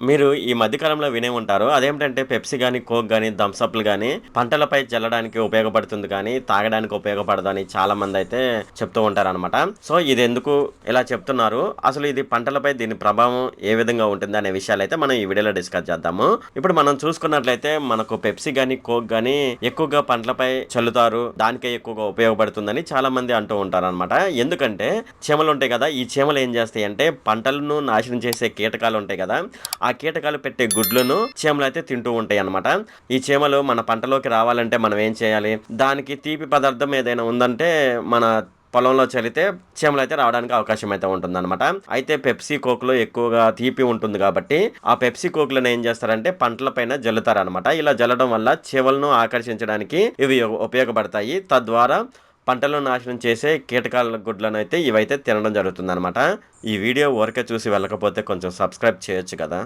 మీరు ఈ మధ్య కాలంలో వినే ఉంటారు. అదేమిటంటే పెప్సీ గాని, కోక్ గాని, థమ్స్ అప్‌లు గాని పంటలపై జల్లడానికి ఉపయోగపడుతుంది కానీ, తాగడానికి ఉపయోగపడదని చాలామందైతే చెప్తూ ఉంటారనమాట. సో, ఇదెందుకు ఇలా చెప్తున్నారు? అసలు ఇది పంటలపై దీని ప్రభావం ఏ విధంగా ఉంటుంది అనే విషయాలైతే మనం ఈ వీడియోలో డిస్కస్ చేద్దాము. ఇప్పుడు మనం చూసుకున్నట్లయితే మనకు పెప్సీ గాని, కోక్ గాని ఎక్కువగా పంటలపై చల్లుతారు. దానికే ఎక్కువగా ఉపయోగపడుతుందని చాలామంది అంటూ ఉంటారనమాట. ఎందుకంటే చీమలుంటాయి కదా! ఈ చీమలు ఏం చేస్తాయంటే పంటలను నాశనం చేసే కీటకాలుంటాయి కదా! ఆ కీటకాలు పెట్టే గుడ్లను చీమలైతే తింటూ ఉంటాయన్నమాట. ఈ చీమలు మన పంటలోకి రావాలంటే మనం ఏం చేయాలి? దానికి తీపి పదార్థం ఏదైనా ఉందంటే మన పొలంలో చల్లితే చీమలైతే రావడానికి అవకాశం అయితే ఉంటుందన్నమాట. అయితే పెప్సీ, కోక్‌లో ఎక్కువగా తీపి ఉంటుంది కాబట్టి, ఆ పెప్సీ, కోక్‌లను ఏం చేస్తారంటే పంటల పైన జల్లుతారనమాట. ఇలా జల్లడం వల్ల చీమలను ఆకర్షించడానికి ఇవి ఉపయోగపడతాయి. తద్వారా పంటలను నాశనం చేసే కీటకాల గుడ్లనైతే ఇవైతే తినడం జరుగుతుందనమాట. ఈ వీడియో ఊరికే చూసి వెళ్ళకపోతే కొంచెం సబ్స్క్రైబ్ చేయొచ్చు కదా!